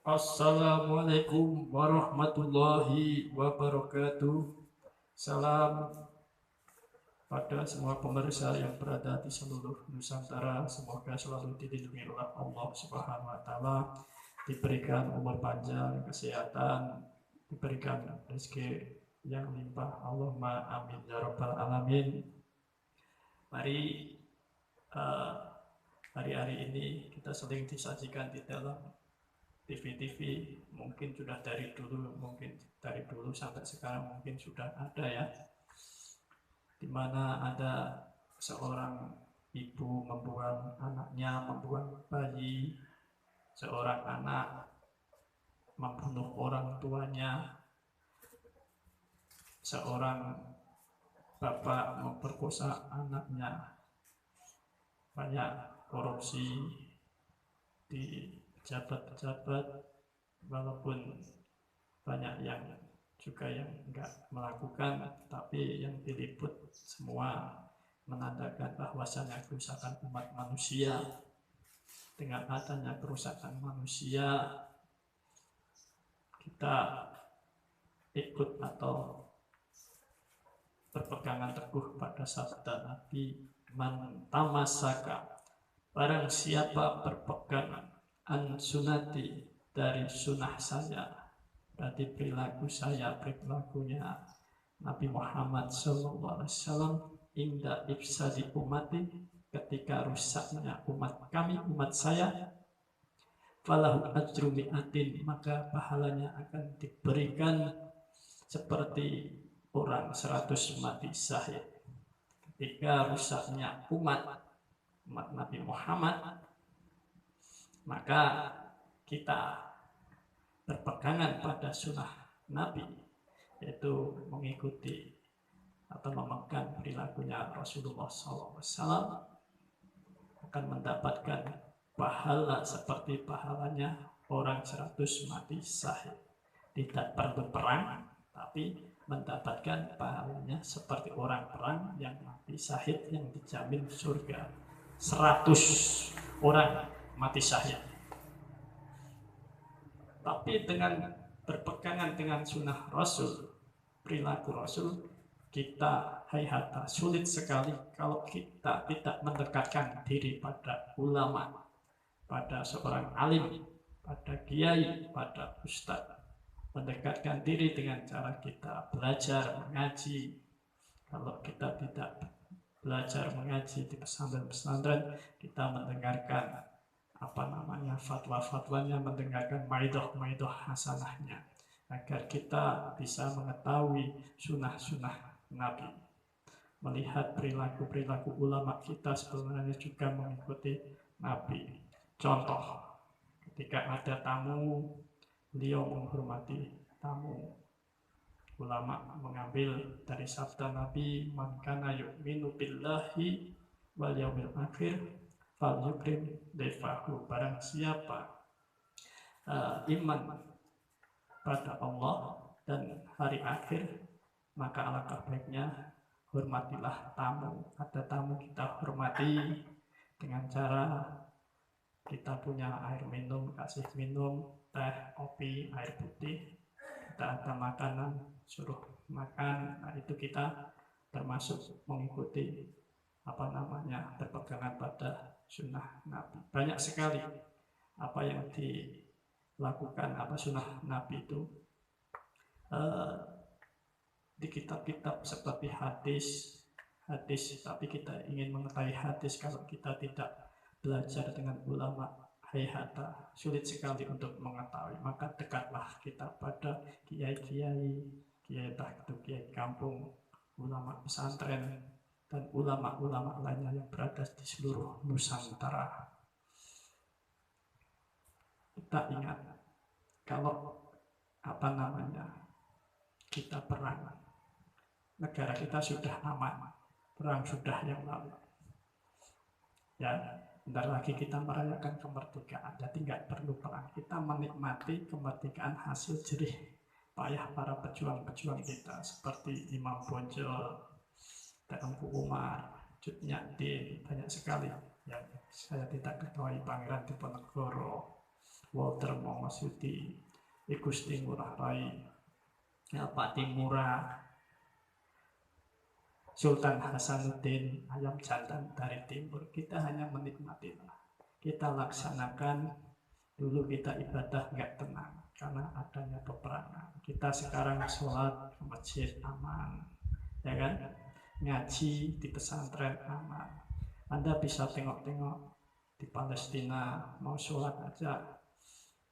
Assalamualaikum warahmatullahi wabarakatuh. Salam pada semua pemirsa yang berada di seluruh Nusantara. Semoga selalu dilindungi oleh Allah Subhanahu wa taala, diberikan umur panjang, kesehatan, diberikan rezeki yang limpah. Allahumma amin ya rabbal alamin. Mari eh, hari-hari ini kita sering disajikan di dalam TV-TV, mungkin sudah dari dulu, mungkin dari dulu sampai sekarang mungkin sudah ada ya, di mana ada seorang ibu membuang anaknya, membuang bayi, seorang anak membunuh orang tuanya, seorang bapak memperkosa anaknya, banyak korupsi di pejabat-pejabat, walaupun banyak yang juga yang enggak melakukan, tapi yang diliput semua menandakan bahwasanya kerusakan umat manusia. Dengan adanya kerusakan manusia, kita ikut atau berpegangan teguh pada sabda Nabi, man tamasaka, barang siapa berpegang an sunati, dari sunnah saya, berarti perilaku saya, perilakunya Nabi Muhammad SAW, inda ifsadi umati, ketika rusaknya umat kami, umat saya, falahu ajru mi'atin, maka pahalanya akan diberikan seperti orang 100 mati syahid. Ketika rusaknya umat Nabi Muhammad, maka kita berpegangan pada sunnah Nabi, yaitu mengikuti atau memegang perilakunya Rasulullah SAW, akan mendapatkan pahala seperti pahalanya orang 100 mati syahid. Tidak perlu perang, tapi mendapatkan pahalanya seperti orang perang yang mati syahid, yang dijamin surga. 100 orang mati syahid. Tapi dengan berpegangan dengan sunnah Rasul, perilaku Rasul, kita hayhata, sulit sekali kalau kita tidak mendekatkan diri pada ulama, pada seorang alim, pada kiai, pada ustadz. Mendekatkan diri dengan cara kita belajar mengaji. Kalau kita tidak belajar mengaji di pesantren-pesantren, kita mendengarkan fatwa-fatwanya, mendengarkan maidoh hasanahnya, agar kita bisa mengetahui sunnah-sunnah Nabi, melihat perilaku-perilaku ulama kita sebenarnya juga mengikuti Nabi. Contoh, ketika ada tamu, beliau menghormati tamu. Ulama mengambil dari sabda Nabi, man kana yu'minu billahi wal yaumil akhir fal yukrim defahu, barang siapa iman pada Allah dan hari akhir, maka alangkah baiknya hormatilah tamu. Ada tamu kita hormati dengan cara kita punya air minum, kasih minum, teh, kopi, air putih. Kita ada makanan, suruh makan. Nah, itu kita termasuk mengikuti berpegangan pada sunnah Nabi. Banyak sekali apa yang dilakukan, sunnah Nabi itu di kitab-kitab seperti hadis, tapi kita ingin mengetahui hadis kalau kita tidak belajar dengan ulama, hayhata, sulit sekali untuk mengetahui. Maka dekatlah kita pada kiai-kiai, entah itu kiai kampung, ulama pesantren, dan ulama-ulama lainnya yang berada di seluruh Nusantara. Kita ingat, kalau kita perang, negara kita sudah aman, perang sudah yang lalu. Ya, bentar lagi kita merayakan kemerdekaan, jadi nggak perlu perang. Kita menikmati kemerdekaan hasil jerih payah para pejuang-pejuang kita, seperti Imam Bonjol, Tengku Umar, Cut Nyak Din, banyak sekali yang saya tidak ketahui, Pangeran Diponegoro, Walter Mongosuti, Gusti Ngurah Rai, Pak Timura, Sultan Hasanuddin, ayam jantan dari timur. Kita hanya menikmati. Kita laksanakan. Dulu kita ibadah nggak tenang karena adanya peperangan. Kita sekarang sholat ke masjid aman, ya kan? Ngaji di pesantren aman. Anda bisa tengok-tengok di Palestina, mau sholat aja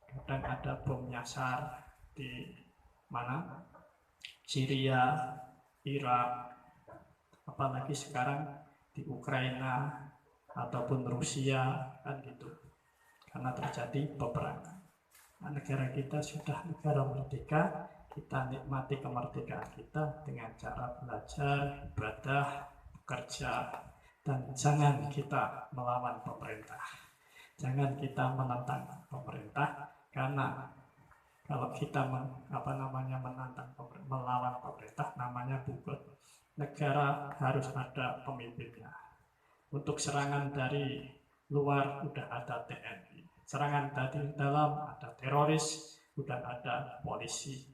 kadang ada bom nyasar di mana? Syria, Irak, apalagi sekarang di Ukraina ataupun Rusia, kan gitu. Karena terjadi peperangan. Nah, negara kita sudah negara merdeka, kita nikmati kemerdekaan kita dengan cara belajar, ibadah, bekerja, dan jangan kita melawan pemerintah. Jangan kita menentang pemerintah, karena kalau kita melawan pemerintah namanya bugot. Negara harus ada pemimpinnya. Untuk serangan dari luar udah ada TNI, serangan dari dalam ada teroris, udah ada polisi,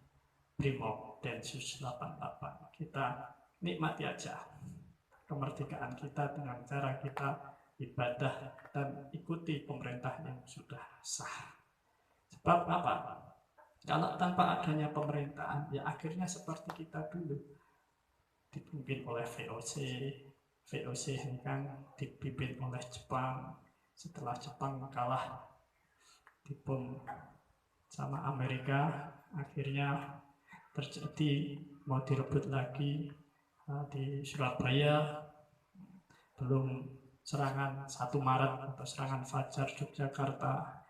Brimob, Densus 88. Kita nikmati aja kemerdekaan kita dengan cara kita ibadah dan ikuti pemerintah yang sudah sah. Sebab apa? Kalau tanpa adanya pemerintahan, ya akhirnya seperti kita dulu, dipimpin oleh VOC hengkang, dipimpin oleh Jepang. Setelah Jepang kalah dibom sama Amerika, akhirnya terjadi mau direbut lagi di Surabaya. Belum serangan 1 Maret atau serangan Fajar Yogyakarta.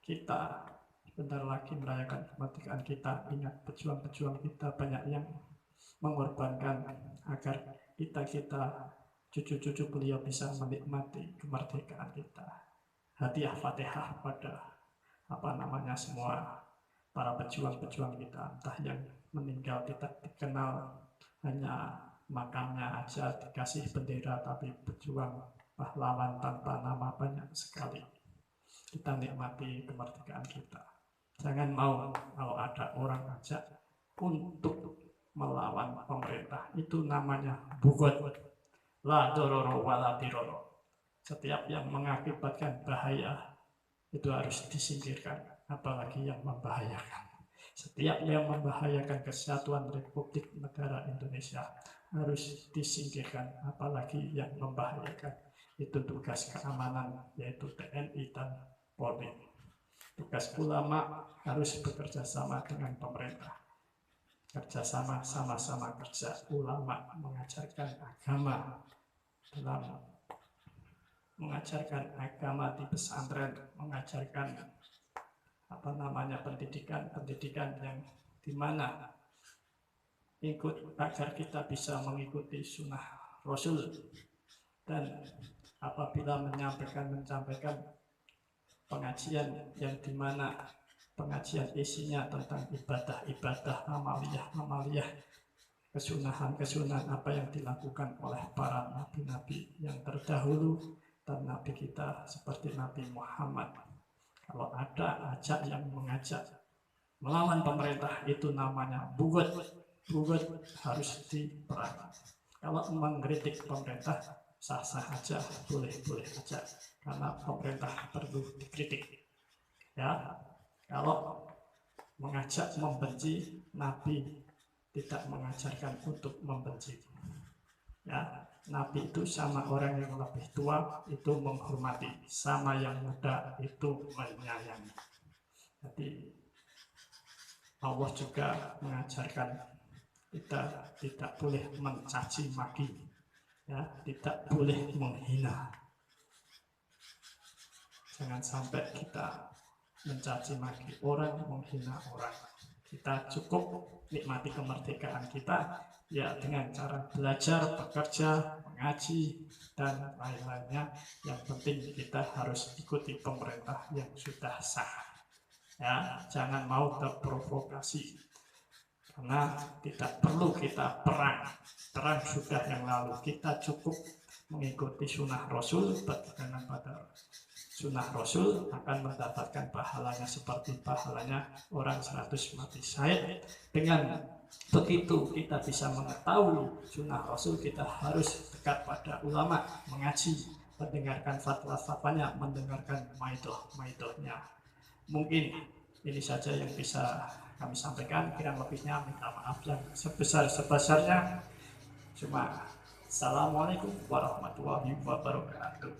Kita bentar lagi merayakan kemerdekaan kita. Ingat, pejuang-pejuang kita banyak yang mengorbankan agar kita cucu-cucu beliau bisa menikmati kemerdekaan kita. Hadiah Fatihah pada semua para pejuang-pejuang kita, entah yang meninggal tidak dikenal, hanya makamnya aja dikasih bendera, tapi pejuang pahlawan tanpa nama banyak sekali. Kita nikmati kemerdekaan kita. Jangan mau kalau ada orang ajak untuk melawan pemerintah, itu namanya bugot. La dororo wala diroro. Setiap yang mengakibatkan bahaya itu harus disingkirkan, apalagi yang membahayakan. Setiap yang membahayakan kesatuan Republik Negara Indonesia harus disingkirkan, apalagi yang membahayakan. Itu tugas keamanan, yaitu TNI dan Polri. Tugas ulama harus bekerja sama dengan pemerintah. Kerjasama, sama-sama kerja. Ulama mengajarkan agama, dalam mengajarkan agama di pesantren, mengajarkan pendidikan yang dimana ikut agar kita bisa mengikuti sunnah Rasul. Dan apabila menyampaikan pengajian yang dimana pengajian isinya tentang ibadah, amaliyah, kesunahan apa yang dilakukan oleh para nabi-nabi yang terdahulu dan nabi kita seperti Nabi Muhammad. Kalau ada yang mengajak melawan pemerintah, itu namanya bugot. Bugot harus diperangi. Kalau mengkritik pemerintah sah-sah aja, boleh-boleh aja, karena pemerintah perlu dikritik. Ya, kalau mengajak membenci, Nabi tidak mengajarkan untuk membenci. Ya, Nabi itu sama orang yang lebih tua itu menghormati, sama yang muda itu menyayangi. Jadi Allah juga mengajarkan kita tidak boleh mencaci maki, ya, tidak boleh menghina. Jangan sampai kita mencaci maki orang, menghina orang. Kita cukup nikmati kemerdekaan kita ya dengan cara belajar, bekerja, mengaji, dan lain-lainnya. Yang penting kita harus ikuti pemerintah yang sudah sah. Ya, jangan mau terprovokasi, karena tidak perlu kita perang sudah yang lalu. Kita cukup mengikuti sunnah Rasul, bagaimana pada sunnah Rasul akan mendapatkan pahalanya seperti pahalanya orang 100 mati syahid. Dengan begitu kita bisa mengetahui sunnah Rasul, kita harus dekat pada ulama, mengaji, mendengarkan fatwa-fatwanya, mendengarkan maidoh-maidohnya. Mungkin ini saja yang bisa kami sampaikan, kurang lebihnya minta maaf yang sebesar-besarnya. Cuma Assalamualaikum warahmatullahi wabarakatuh.